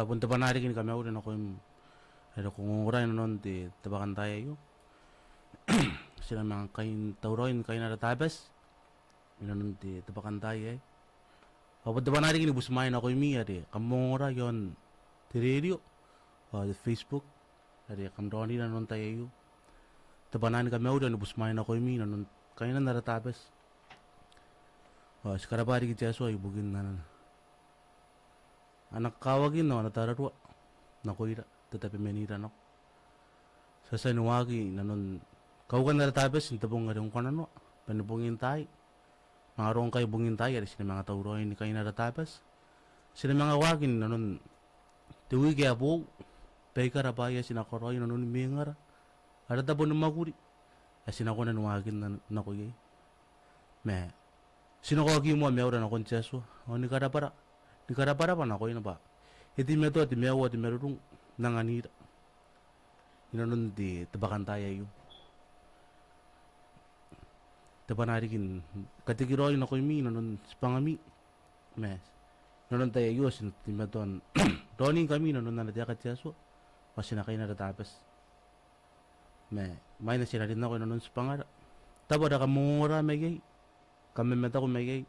punta pa narikin kami ako rin ako yung kung nguray na nun di tabakan tayo yun. Sila mga kain tauroin kain na ratabas. Minun di tabakan tayo eh. Punta pa narikin busmain ako yung miya di. Kamungura yon di radio. Di Facebook. Di kamdoni na nun tayo yun. Tabanan kami ako rin busmain ako yung miya nun kain na ratabas. Sekarang pari kita so ay bugin na anak kawagin no natararwa nakuira tetapi menira no sa sanuwagi nanon kawagan na tapos intabong nga rin kanano panibungin tay mga rong kayo bungin tay ari sila mga tauroy ni kayo na tapos sila mga wagin nanon tuwi kaya po pekara baya sinakoroy nanon mingara ada tabon maguri asin ako nanuwagin na nakuya me sinakawagi mo meura na konseso o ni kada para pa na ko ina ba iti meto ati mewa ati merung nanganira inanon di tabakan tayo yu tabanarikin katigiroy na ko imi nanon spangami mes nanon tayo yu sin ti meton doning kami nanon na nadia katyaso kasi na kayo na tapos me may na sila rin ako nanon spangara tabo da kamungura megay kami meta ko megay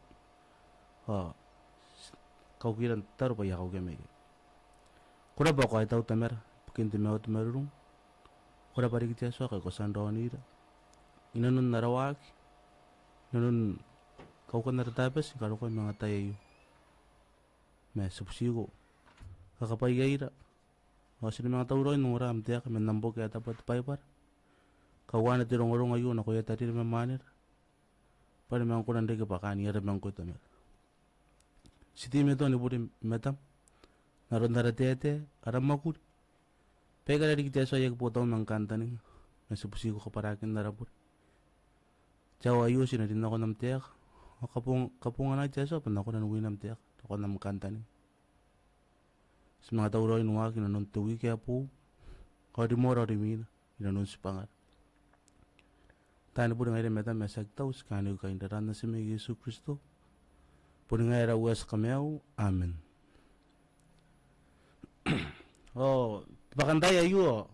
kau kira taru pa ya kau kemege kura ba ko ay tau tamer pakinti me ot merung kura bari kita so ka ko sandonira inanun narawak inanun kau kan nartapes kalau ko mga tayo me subsigo kakapayira o sino mga tauroy nung ram tiya kami nambo kaya tapat paypar kawana tirong-orong ayun ako yata rin mamanir para mga kunan rin kapakani yara mga ko tamer si time to ni buri metam naron naratete aram makuri pega dari kita so yag potong ng kanta ni nasupusi ko kaparakin narabur jawa ayusin na din ako ng tiyak kapungan na tiyaso pan ako nanuwi ng tiyak ako ng kanta ni sa mga tauroy nuwa kinanon tuwi kaya po kadi mora rimina inanon si pangar tayo po ngayon metam mesagtaw skano kain daran na si may Yesu Kristo puri nga era uas kameo amen bakantay ayo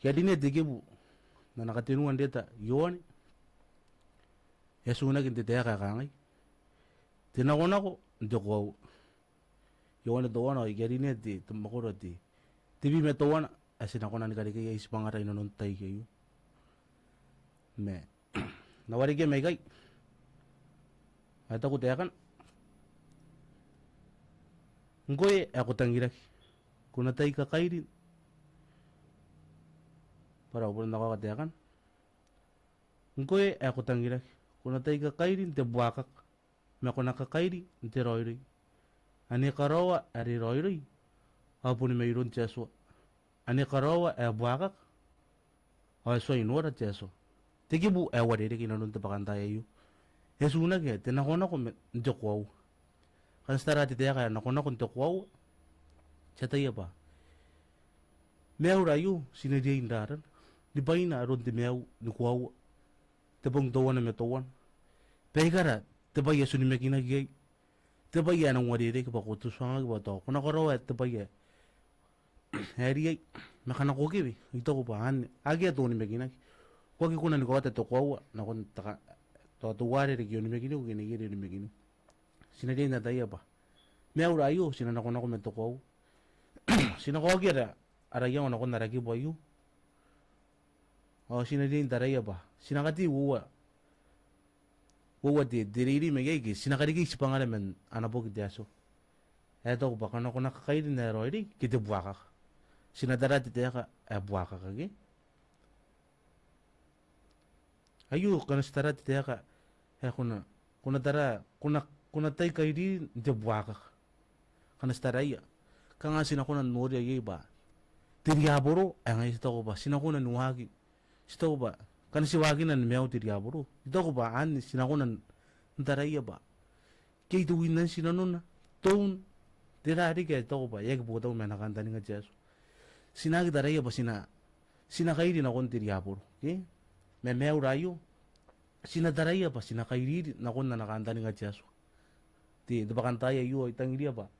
ya dine digebu na nakatinungan deta yoni ya suna kinti teya kakangay tinakon ako hindi ko yoni doon ako ya dine di tumakuro di tibi metowan asin ako na nikaligay is pangaray nanuntay kayo me nawari kayo may kay at ako teya kan ngoy ako tangirak kuna tay kakairin para upo na nakakatayakan ngoy ako tangirak kuna tay kakairin te buakak me ako nakakairi te royroy ani karawa ari royroy apo ni mayroon tiyaso ani karawa buakak ay so inora tiyaso tigibu wadere kinanun te pakantaya yu yesunag tinakona ko ndokwaw kan stara ti teya kaya nakona kun tokwaw chataya ba mew rayu sinadiya indaran di bay na aron ti mew ni kwaw tabong dawan na metawan pegara tabaya suni mekinagay tabaya nang wadire ka pakutus nga ba to kuna ko raw tabaya heri makana ko kibi ito ko pa han agi ato ni mekinag kwagi kuna ni ko ta tokwaw na kun taka to tuware ri yun mekinag kinigiri ni mekinag sinadiya na tayo ba meura ayo sinanako na ko metoko sinako gira arayan ako naragi bo ayo sinadiya taraya ba sinakati wuwa di diriri megay sinakarigi si pangalaman anabo kidyaso eto ko ba kana ko nakakairi na royri kiti buwaka sinadara ti teya ka buwaka kage ayo kana stara ti teya ka kuna tara kuna tay kairi di buwaka kana staraya kanga sinakunan nori ay ba tiryaboro ay nga ito ko ba sinakunan nuhagi ito ko ba kana siwagi na mew tiryaboro ito ko ba an sinakunan ntaraya ba kay tuwin na sinanon na tone tirari kaya ito ko ba yag butaw may nakanta ni nga Jesu sinagi taraya ba sinakay din akong tiryaboro okay may mew rayo sinadaraya ba sinakay din akong na nakanta ni nga Jesu di bakantaya yu ay tangiria ba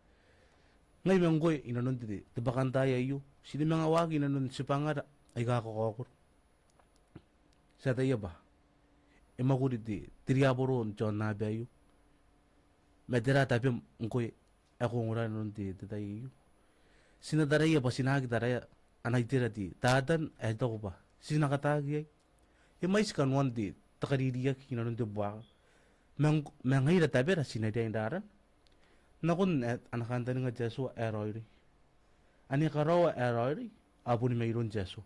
Ngay menggoy inanon ti bakantaya yu. Sini mga wagi inanon si pangara ay kakakokor. Sa tayo ba? Emakuri ti tiriaboron John nabe yu. Medera tapi ngkoy ako ngura inanon ti tayo yu. Sinadaraya ba sinagi daraya anay tira ti tadan ay to ko ba. Sinakatagi ay. Mais kanwan ti takaririyak inanon ti buwaka. Mangayra tabi ra sinadya indaran. Nakun at anakanta nga Jesu eroy. Ani karawa eroy apo ni mayroon Jesu.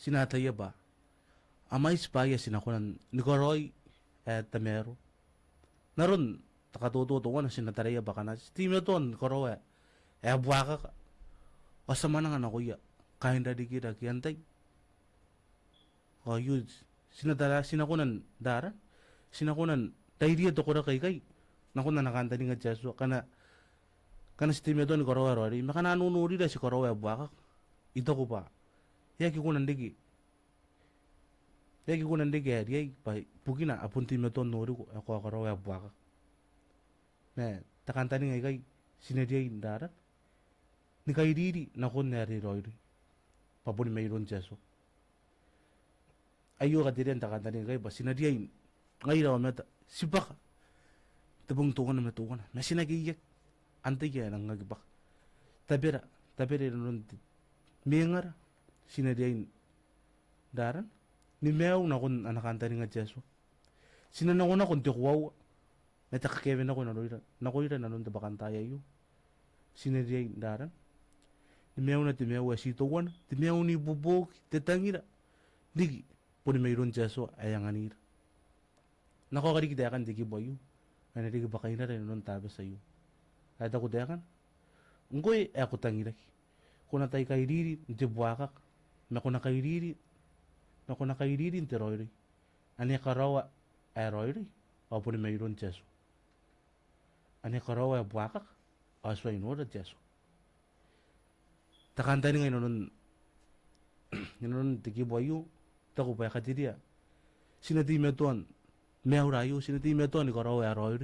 Sinataya ba? Amay spaya sinakunan ni Koroy at tamero. Naron takatututungan na sinataraya ba ka na. Stime ton Koroy. Buwaka ka. O sa manang anak kuya. Kain na di kita kiyantay. O yun. Sinakunan daran. Sinakunan dahil to ko na kay nakunan nakanta ni nga Jesu. Kana stime ton ni Koroy Rory. Makananunuri na si Koroy buwaka. Ito ko pa. Yaki ko nandigi. Yaki ko nandigi yay pa pugina apunti mo ton nuri ko ako karawa buaka. Me takanta ni ngay sinadya indarat. Ni kay diri na kon nari roy. Papuni mayroon Jesu. Ayo ka diri ang takanta ni ngay ba sinadya ngay raw meta sibaka. Tabong tukan na matukan na. Me sinagiyak. Antay kaya nang ngagibak. Tabira nun miyangara. Sinadyain daran ni meaw na kun anakanta ni nga Jesu. Sinanaw na kun tikwaw. Natakakewin ako nakuira na nun tabakantaya yu. Sinadyain daran. Ni meaw na timeaw asituwan. Timeaw ni bubog. Titangira. Digi. Puni mayroon Jesu ayanganira. Nakakari kidayakan digi boyu. Ano digi bakay na rin nun tabi sa yu. Kahit ako dayakan. Ngoy ako tangiray. Kung natay kay diri. Hindi buwakak. Naku nakairiri ti Roy. Ani karawa ay Roy. Opo ni mayroon Jesu. Ani karawa ay buwakak. Aswa inura Jesu. Takanta ni ngayon nun tikibuayo. Tako pa yakatiriya. Sinati metuan. Meaurayo. Sinati metuan ni karawa ay Roy.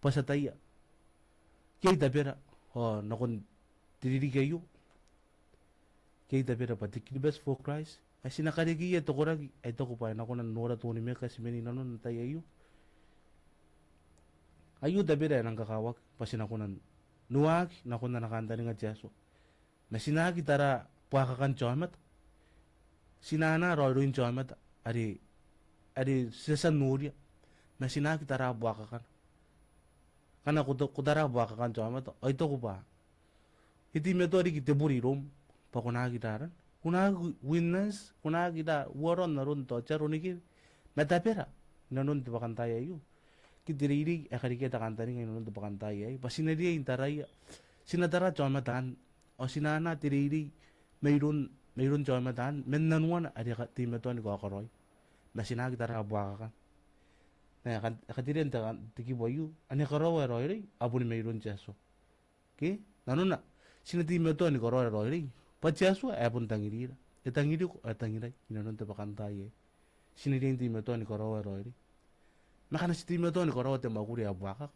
Pasataya. Kaya tapira. Nakun tiriri kayo. Kaya tapira pati kinibas for Christ. Ay sinakarigiya to kuragi. Ay to ko pa na ko na nora to ni me kasi menina nun tayo ayo. Ayo tapira nang kakawag. Pasin ako nan nuwag na ko na nakanta ni nga Jesu. Na sinagi tara puwakakan chomat. Sinana roiruin chomat. Ari sesan nuria. Na sinagi tara puwakakan. Kana kudara puwakakan chomat. Ay to ko pa. Iti me to ari kitiburi rom. Pakunagi daran. Kunagi witness. Kunagi da. Waron na ron to. Charuniki. Metapera. Nanon di bakantaya yu. Kitiriri. Akarikita kantari ngayon nanon di bakantaya yu. Pasinari yung taray. Sinadara chomatan. O sinana tiriri. Mayroon chomatan. Mennanuan. Ari timetuan ni Kakaroy. Masinagi tara abuaka kan. Na akatiri yung tikibo yu. Ani karawa roy. Abu ni mayroon Jesu. Okay? Nanon na. Sinatimetuan ni Kakaroy roy. Pajesu apun tangirira. Tangiri ko tangiray. Inanon te bakantaya. Sinidin timetuan ni Karawa roy. Makana si timetuan ni Karawa te makuri abuaka.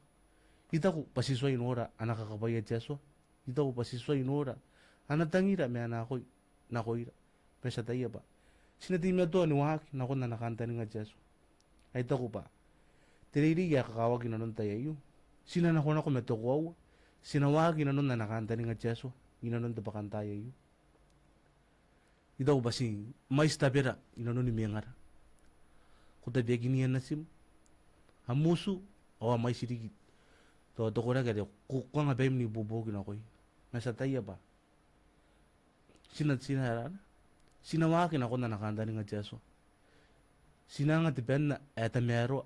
Ita ko pasiswa inora anak kakabaya Jesu. Ita ko pasiswa inora anak tangira me anakoy nakoira. Pesa tayo ba. Sinatimetuan ni wak na ko na nakanta ni nga Jesu. Ay ito ko pa. Tiririya kakawag inanon tayo yun. Sinanako na ko metukwaw. Sinawag inanon na nakanta ni nga Jesu. Inanon te bakantaya yun. Ito ba si mais tabira inanon ni miyangara. Kuta biya giniyan na sim. Hamusu o may sirigit. To ko na gade kuka nga bayim ni bubogin ako'y. Nasa taya ba? Sinararan. Sinawakin ako na nakanda ni nga Jesu. Sinanga tipen na eta mero.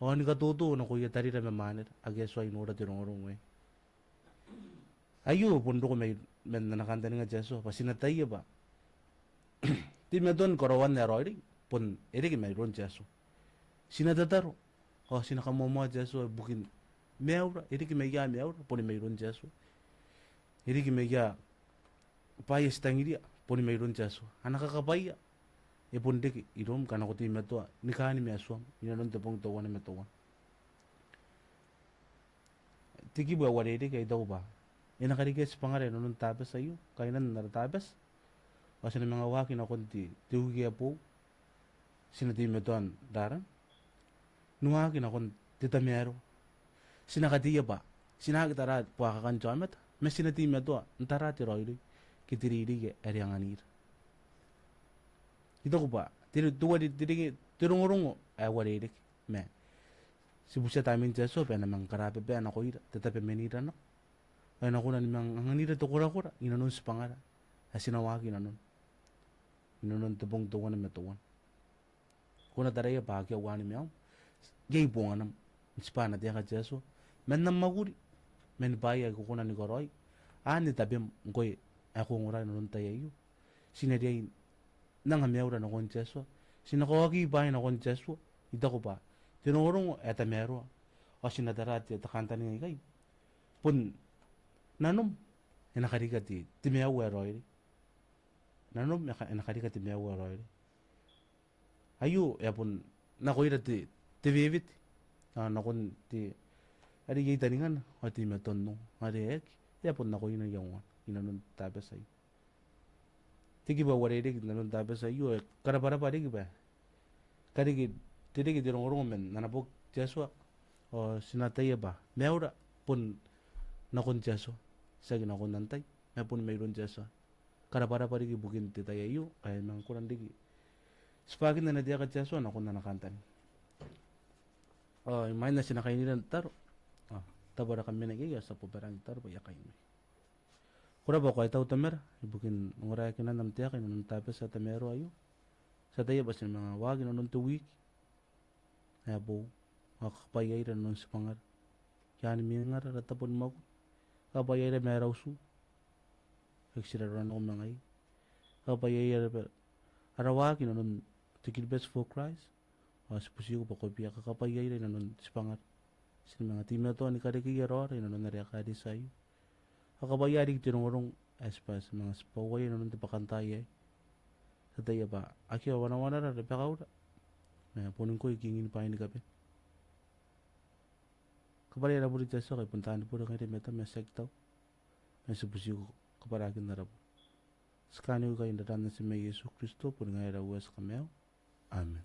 O ni katuto na kuya tari na mamanir. Ageswa inura tinurong eh. Ayo pundo ko may nakanda ni nga Jesu. Pasinataya ba? Di me doon karawan na roy pun eri may ron Jesu. Sinadadaro. O sinakamomo Jesu bukin meura eri may ya meura pun may ron Jesu. Eri may ya payas tangiria pun may ron Jesu. Anak kakabaya. E pun deki irom kana ko ti meto ni kani me aswam. Inanon te pong tawa na metawan. tiki ba warede kay daw ba inakarigas pangare nunun tabas ayo kainan naratabas kasi ng mga wakin ako ti hugi po sinatime doon daran nuwakin ako titamero sinakadiya ba sinakitara puakakan chamet mes sinatime to antara ti royri kitiriri ke arianganir ito ko ba tuwa di tirungurungo ay warede me si busa tamin jeso pe namang karape pe anako ira tetape menira no ay nakunan namang anganira to kura inanon sa pangara asinawaki nanon inanon tubong tuwan na metuwan kuna taraya bahagya wani miyaw gay bunga nam ispana dia ka jeso men nam maguri men baya ko kuna ni goroy ani tabi ngoy ako ngura nanon tayayo sinadiay nang amewra na kon jeso sinakawagi bahay na kon jeso ida ko ba tinurong eta mero o sinadarat ti takanta ni kay pun nanom enakariga ti timeaw eroy nanom enakariga ti meaw eroy ayu ya pun nakoira ti vivit nakon ti ari gay taningan o ti metonno ari ek ya pun nakoina yung inanon tabas ay tiki ba warede nanon tabas ay yu karabara pa rin ba karigi tidigi dirong men nanapok jeso o sinataya ba meura pun nakon jeso sa ginakon nantay may pun mayroon jeso karabara pa rin bukin titaya yu ay nang kurang digi spagin na nadia ka jeso nakon na nakantan o may na sinakay nila taro tabara kami nagiya sa puberang taro pa yakay mi kura ba ko ay tau tamer bukin ngura kinan namtiya kay nanong tapos sa tamero ayo sa tayo ba sin mga wagi nanong 2 week abo makakapayay rin nun sa pangar yan mi nga ratapon mo kapayay rin meraw su nagsiraran ako mga kapayay rin arawaki nun tikilbes for Christ sa pusi ko pa kopya kakapayay rin nun sa pangar sin mga team na to ni karikiyaro rin nun nariakadi sa'yo kakapayay rin tinurong espas mga spaway nun tipakantay sa tayo ba aki wana rin repekawra na punin ko ikingin pa ini kape kapalay na po rin jeso kay puntahan po rin kayo meta may sektaw may subusi ko kaparagin na rabo skani ko kayo naranan si may Yesu Kristo po rin ngayon rawas kameo amen